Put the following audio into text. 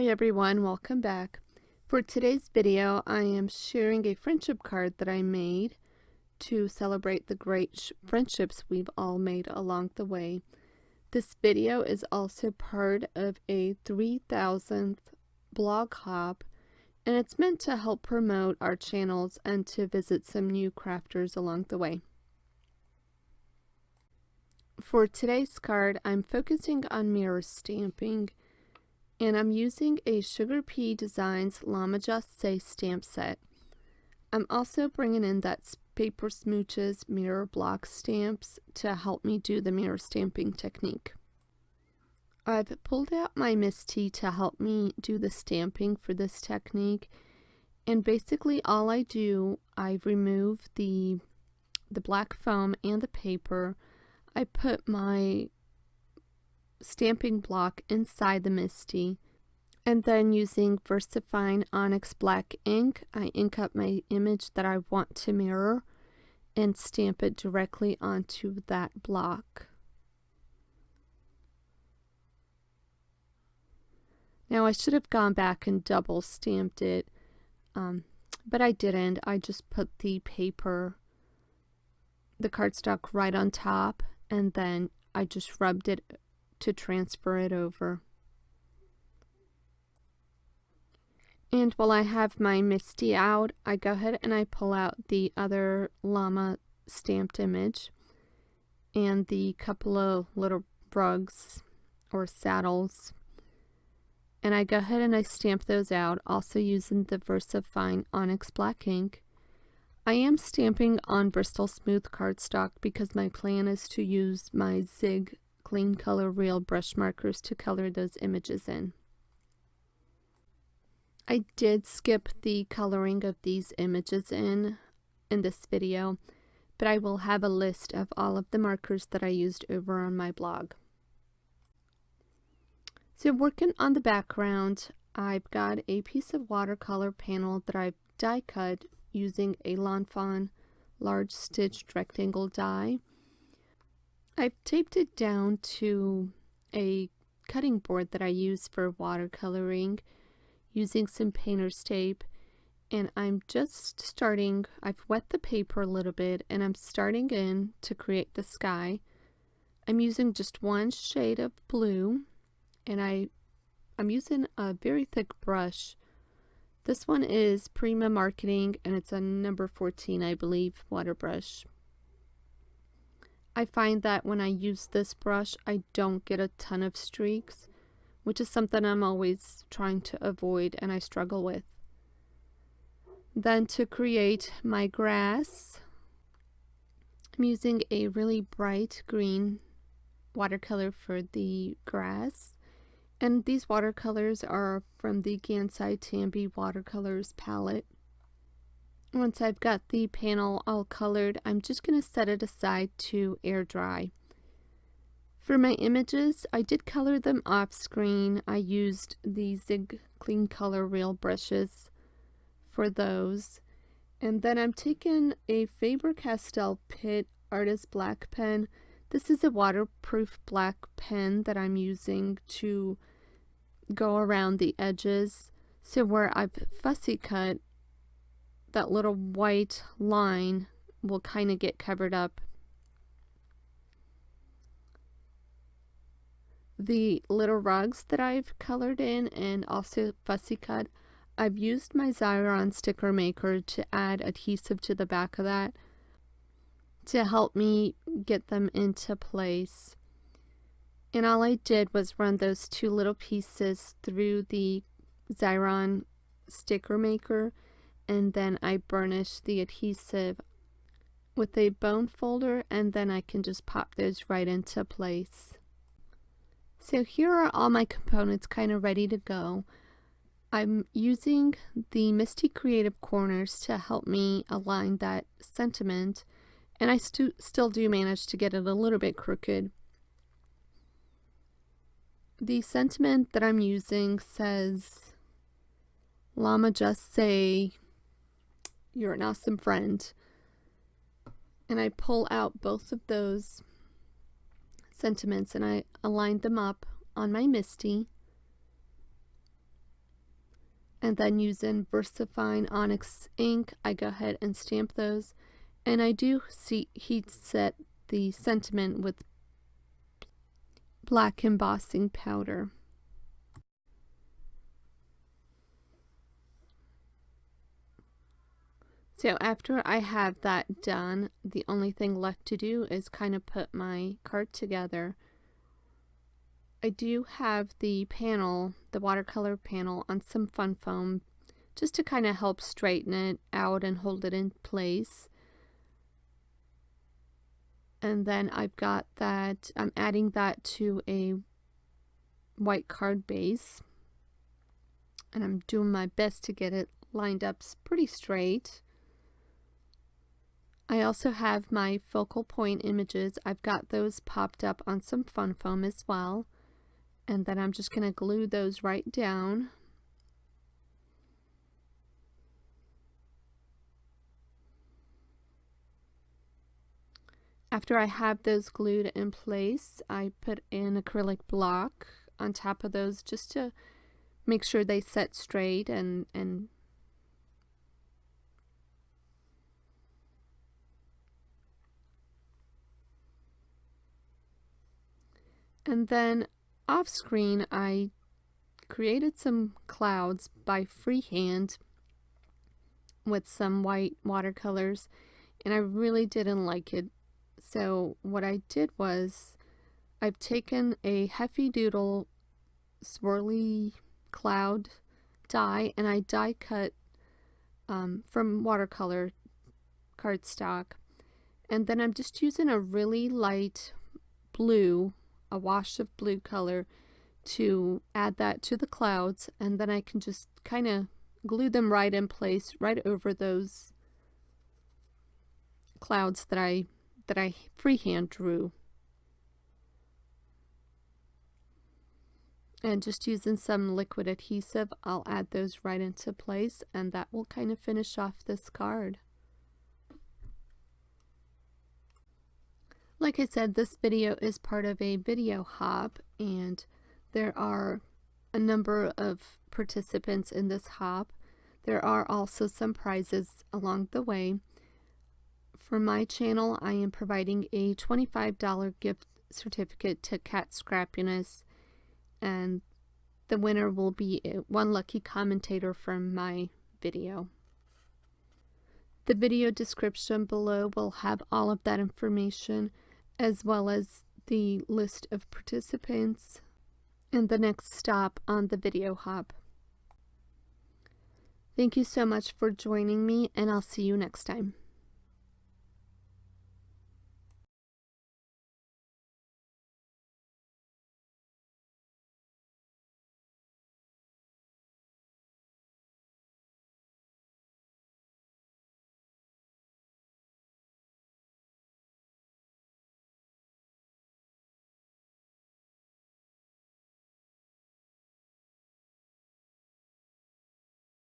Hi everyone, welcome back. For today's video, I am sharing a friendship card that I made to celebrate the great friendships we've all made along the way. This video is also part of a 3,000th blog hop, and it's meant to help promote our channels and to visit some new crafters along the way. For today's card, I'm focusing on mirror stamping, and I'm using a SugarPea Designs Llama Just Say stamp set. I'm also bringing in that Paper Smooches mirror block stamps to help me do the mirror stamping technique. I've pulled out my Misty to help me do the stamping for this technique, and basically all I do, I remove the black foam and the paper. I put my stamping block inside the Misty, and then using VersaFine Onyx black ink, I ink up my image that I want to mirror and stamp it directly onto that block. Now I should have gone back and double stamped it, but I didn't. I just put the paper, the cardstock right on top, and then I just rubbed it to transfer it over. And while I have my Misty out, I go ahead and I pull out the other llama stamped image and the couple of little rugs or saddles, and I go ahead and I stamp those out, also using the VersaFine Onyx black ink. I am stamping on Bristol Smooth cardstock because my plan is to use my Zig Clean Color Real brush markers to color those images in. I did skip the coloring of these images in this video, but I will have a list of all of the markers that I used over on my blog. So working on the background, I've got a piece of watercolor panel that I've die cut using a Lawn Fawn large stitched rectangle die. I've taped it down to a cutting board that I use for watercoloring using some painter's tape, and I'm just starting. I've wet the paper a little bit and I'm starting in to create the sky. I'm using just one shade of blue, and I'm using a very thick brush. This one is Prima Marketing, and it's a number 14, I believe, water brush. I find that when I use this brush, I don't get a ton of streaks, which is something I'm always trying to avoid and I struggle with. Then to create my grass, I'm using a really bright green watercolor for the grass. And these watercolors are from the Gansai Tambi Watercolors palette. Once I've got the panel all colored, I'm just going to set it aside to air dry. For my images, I did color them off screen. I used the Zig Clean Color Real brushes for those. And then I'm taking a Faber-Castell Pitt Artist Black pen. This is a waterproof black pen that I'm using to go around the edges. So where I've fussy cut, that little white line will kind of get covered up. The little rugs that I've colored in and also fussy cut, I've used my Xyron sticker maker to add adhesive to the back of that to help me get them into place. And all I did was run those two little pieces through the Xyron sticker maker, and then I burnished the adhesive with a bone folder, and then I can just pop those right into place. So here are all my components kind of ready to go. I'm using the Misty Creative Corners to help me align that sentiment, and I still do manage to get it a little bit crooked. The sentiment that I'm using says, "Llama, just say you're an awesome friend." And I pull out both of those sentiments and I align them up on my Misty. And then using VersaFine Onyx ink, I go ahead and stamp those. And I do heat set the sentiment with black embossing powder. So after I have that done, the only thing left to do is kind of put my card together. I do have the panel, the watercolor panel, on some fun foam just to kind of help straighten it out and hold it in place. And then I've got that, I'm adding that to a white card base. And I'm doing my best to get it lined up pretty straight. I also have my focal point images. I've got those popped up on some fun foam as well. And then I'm just going to glue those right down. After I have those glued in place, I put an acrylic block on top of those just to make sure they set straight and then off screen I created some clouds by freehand with some white watercolors, and I really didn't like it. So what I did was I've taken a Heavy Doodle swirly cloud die, and I die cut from watercolor cardstock, and then I'm just using a really light blue, a wash of blue color, to add that to the clouds, and then I can just kind of glue them right in place right over those clouds that I freehand drew. And just using some liquid adhesive, I'll add those right into place, and that will kind of finish off this card. Like I said, this video is part of a video hop, and there are a number of participants in this hop. There are also some prizes along the way. For my channel, I am providing a $25 gift certificate to Cat Scrappiness, and the winner will be one lucky commentator from my video. The video description below will have all of that information, as well as the list of participants and the next stop on the video hop. Thank you so much for joining me, and I'll see you next time.